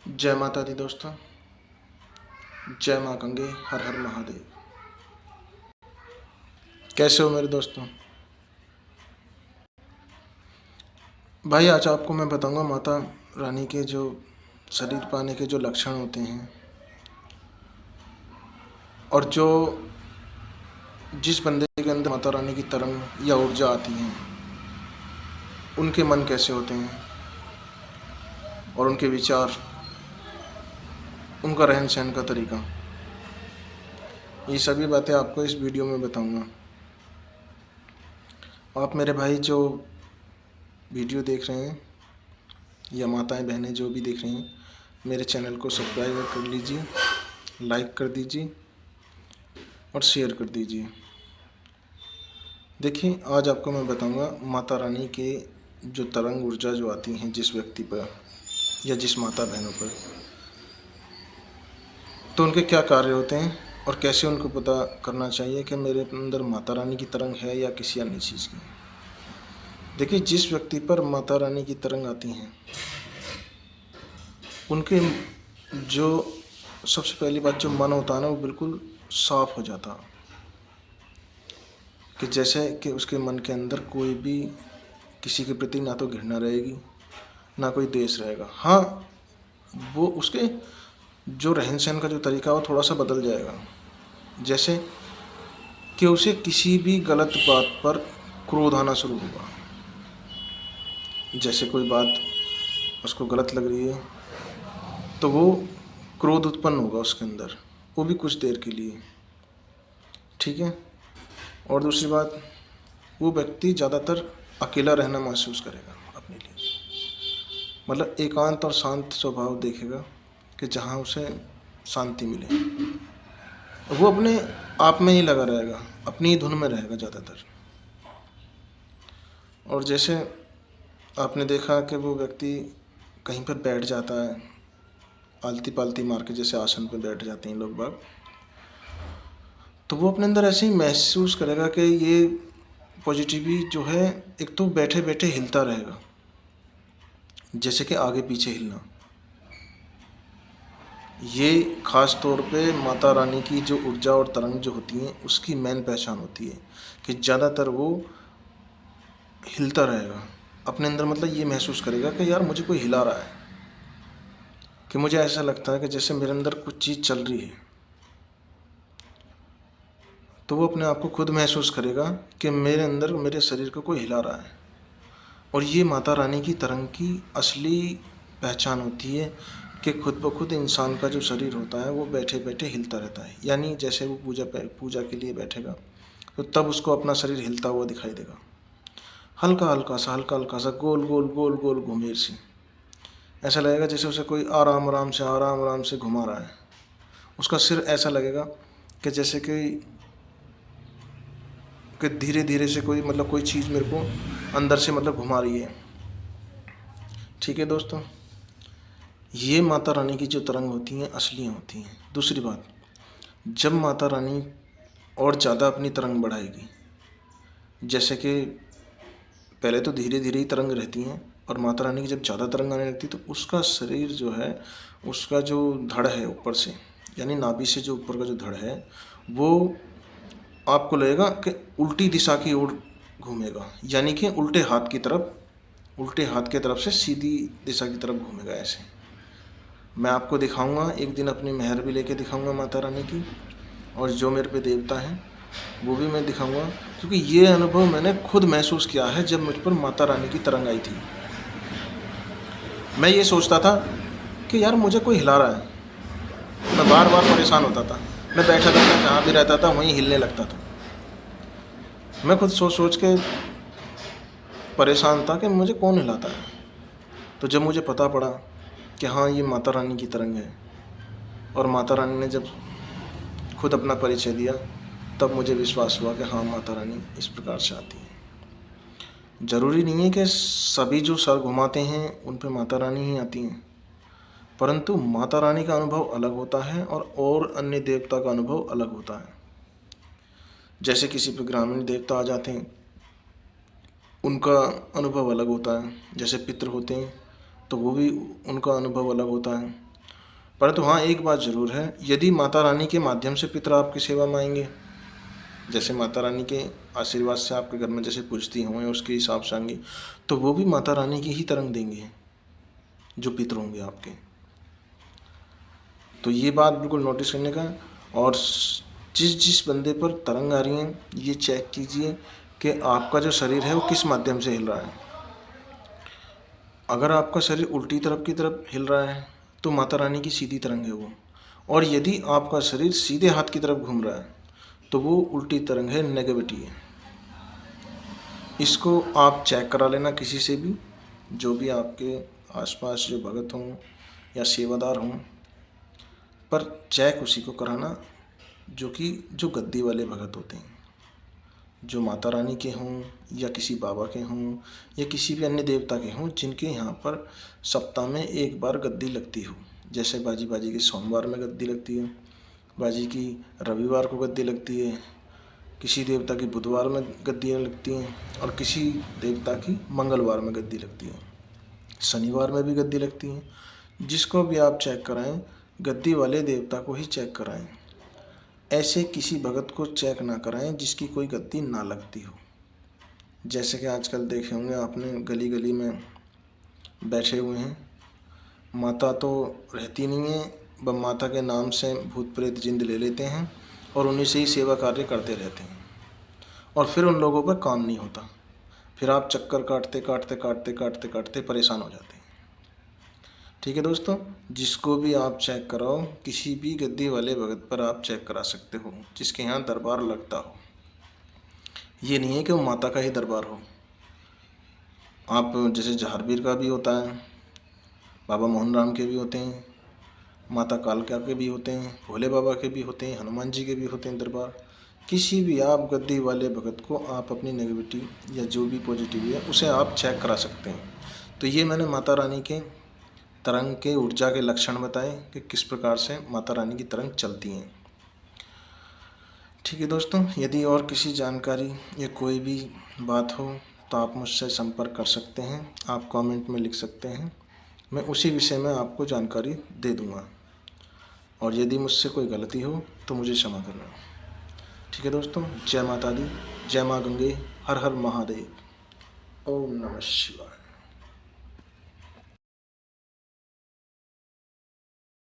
जय माता दी दोस्तों। जय माँ गंगे, हर हर महादेव। कैसे हो मेरे दोस्तों? भाई आज आपको मैं बताऊंगा माता रानी के जो शरीर पाने के जो लक्षण होते हैं और जो जिस बंदे के अंदर माता रानी की तरंग या ऊर्जा आती है उनके मन कैसे होते हैं और उनके विचार, उनका रहन सहन का तरीका, ये सभी बातें आपको इस वीडियो में बताऊंगा। आप मेरे भाई जो वीडियो देख रहे हैं या माताएं बहनें जो भी देख रही हैं, मेरे चैनल को सब्सक्राइब कर लीजिए, लाइक कर दीजिए और शेयर कर दीजिए। देखिए आज आपको मैं बताऊंगा माता रानी के जो तरंग ऊर्जा जो आती हैं जिस व्यक्ति पर या जिस माता बहनों पर, तो उनके क्या कार्य होते हैं और कैसे उनको पता करना चाहिए कि मेरे अंदर माता रानी की तरंग है या किसी अन्य चीज़ की। देखिए जिस व्यक्ति पर माता रानी की तरंग आती हैं उनके जो सबसे पहली बात जो मन होता है ना वो बिल्कुल साफ हो जाता, कि जैसे कि उसके मन के अंदर कोई भी किसी के प्रति ना तो घृणा रहेगी ना कोई द्वेष रहेगा। हाँ, वो उसके जो रहन सहन का जो तरीका वो थोड़ा सा बदल जाएगा, जैसे कि उसे किसी भी गलत बात पर क्रोध आना शुरू होगा। जैसे कोई बात उसको गलत लग रही है तो वो क्रोध उत्पन्न होगा उसके अंदर, वो भी कुछ देर के लिए, ठीक है। और दूसरी बात, वो व्यक्ति ज़्यादातर अकेला रहना महसूस करेगा अपने लिए, मतलब एकांत और शांत स्वभाव देखेगा कि जहाँ उसे शांति मिले। वो अपने आप में ही लगा रहेगा, अपनी ही धुन में रहेगा ज़्यादातर। और जैसे आपने देखा कि वो व्यक्ति कहीं पर बैठ जाता है, आलती पालती मार के जैसे आसन पर बैठ जाते हैं लोग बाग, तो वो अपने अंदर ऐसे ही महसूस करेगा कि ये पॉजिटिविटी जो है एक तो बैठे बैठे हिलता रहेगा, जैसे कि आगे पीछे हिलना। ये ख़ास तौर पे माता रानी की जो ऊर्जा और तरंग जो होती हैं उसकी मेन पहचान होती है कि ज़्यादातर वो हिलता रहेगा अपने अंदर, मतलब ये महसूस करेगा कि यार मुझे कोई हिला रहा है, कि मुझे ऐसा लगता है कि जैसे मेरे अंदर कुछ चीज़ चल रही है। तो वो अपने आप को खुद महसूस करेगा कि मेरे अंदर मेरे शरीर को कोई हिला रहा है। और ये माता रानी की तरंग की असली पहचान होती है कि खुद ब खुद इंसान का जो शरीर होता है वो बैठे बैठे हिलता रहता है। यानी जैसे वो पूजा के लिए बैठेगा तो तब उसको अपना शरीर हिलता हुआ दिखाई देगा, हल्का हल्का सा गोल गोल गोल गोल घुमेर से। ऐसा लगेगा जैसे उसे कोई आराम आराम से घुमा रहा है। उसका सिर ऐसा लगेगा कि जैसे कि धीरे धीरे से कोई मतलब कोई चीज़ मेरे को अंदर से मतलब घुमा रही है, ठीक है दोस्तों। ये माता रानी की जो तरंग होती हैं असली होती हैं। दूसरी बात, जब माता रानी और ज़्यादा अपनी तरंग बढ़ाएगी, जैसे कि पहले तो धीरे धीरे ही तरंग रहती हैं और माता रानी की जब ज़्यादा तरंग आने लगती तो उसका शरीर जो है, उसका जो धड़ है ऊपर से, यानी नाभि से जो ऊपर का जो धड़ है वो आपको लगेगा कि उल्टी दिशा की ओर घूमेगा, यानी कि उल्टे हाथ की तरफ से सीधी दिशा की तरफ घूमेगा। ऐसे मैं आपको दिखाऊंगा, एक दिन अपनी मेहर भी लेके दिखाऊंगा माता रानी की, और जो मेरे पे देवता हैं वो भी मैं दिखाऊंगा, क्योंकि ये अनुभव मैंने खुद महसूस किया है जब मुझ पर माता रानी की तरंग आई थी। मैं ये सोचता था कि यार मुझे कोई हिला रहा है, मैं बार बार परेशान होता था। मैं बैठा रहता, जहाँ भी रहता था वहीं हिलने लगता था। मैं खुद सोच के परेशान था कि मुझे कौन हिलाता है। तो जब मुझे पता पड़ा कि हाँ ये माता रानी की तरंग है, और माता रानी ने जब खुद अपना परिचय दिया, तब मुझे विश्वास हुआ कि हाँ माता रानी इस प्रकार से आती है। ज़रूरी नहीं है कि सभी जो सर घुमाते हैं उन पे माता रानी ही आती हैं, परंतु माता रानी का अनुभव अलग होता है और अन्य देवता का अनुभव अलग होता है। जैसे किसी पे ग्रामीण देवता आ जाते हैं उनका अनुभव अलग होता है, जैसे पितृ होते हैं तो वो भी उनका अनुभव अलग होता है। परंतु हाँ, एक बात ज़रूर है, यदि माता रानी के माध्यम से पितर आपकी सेवा में आएंगे, जैसे माता रानी के आशीर्वाद से आपके घर में जैसे पूजती हों या उसके हिसाब से आएंगे, तो वो भी माता रानी की ही तरंग देंगे जो पितर होंगे आपके। तो ये बात बिल्कुल नोटिस करने का। और जिस बंदे पर तरंग आ रही है, ये चेक कीजिए कि आपका जो शरीर है वो किस माध्यम से हिल रहा है। अगर आपका शरीर उल्टी तरफ की तरफ हिल रहा है तो माता रानी की सीधी तरंग है वो, और यदि आपका शरीर सीधे हाथ की तरफ घूम रहा है तो वो उल्टी तरंग है, नेगेटिविटी है। इसको आप चेक करा लेना किसी से भी, जो भी आपके आसपास जो भगत हों या सेवादार हों, पर चेक उसी को कराना जो गद्दी वाले भगत होते हैं, जो माता रानी के हों या किसी बाबा के हों या किसी भी अन्य देवता के हों, जिनके यहाँ पर सप्ताह में एक बार गद्दी लगती हो। जैसे बाजी की सोमवार में गद्दी लगती है, बाजी की रविवार को गद्दी लगती है, किसी देवता की बुधवार में गद्दियाँ लगती हैं, और किसी देवता की मंगलवार में गद्दी लगती है, शनिवार में भी गद्दी लगती हैं। जिसको भी आप चेक कराएं, गद्दी वाले देवता को ही चेक कराएं। ऐसे किसी भगत को चेक ना कराएं जिसकी कोई गद्दी ना लगती हो। जैसे कि आजकल देखे होंगे आपने, गली गली में बैठे हुए हैं, माता तो रहती नहीं है, वह माता के नाम से भूत प्रेत जिंद ले लेते हैं और उन्हीं से ही सेवा कार्य करते रहते हैं, और फिर उन लोगों पर काम नहीं होता। फिर आप चक्कर काटते काटते काटते काटते काटते परेशान हो जाते हैं। ठीक है दोस्तों, जिसको भी आप चेक कराओ, किसी भी गद्दी वाले भगत पर आप चेक करा सकते हो जिसके यहाँ दरबार लगता हो। ये नहीं है कि वो माता का ही दरबार हो। आप जैसे जहारवीर का भी होता है, बाबा मोहन राम के भी होते हैं, माता कालका के भी होते हैं, भोले बाबा के भी होते हैं, हनुमान जी के भी होते हैं दरबार। किसी भी आप गद्दी वाले भगत को आप अपनी नेगेटिविटी या जो भी पॉजिटिव है उसे आप चेक करा सकते हैं। तो ये मैंने माता रानी के तरंग के ऊर्जा के लक्षण बताए कि किस प्रकार से माता रानी की तरंग चलती हैं। ठीक है दोस्तों, यदि और किसी जानकारी या कोई भी बात हो तो आप मुझसे संपर्क कर सकते हैं, आप कमेंट में लिख सकते हैं, मैं उसी विषय में आपको जानकारी दे दूँगा। और यदि मुझसे कोई गलती हो तो मुझे क्षमा करना। ठीक है दोस्तों, जय माता दी, जय माँ गंगे, हर हर महादेव, ओम नमः शिवाय।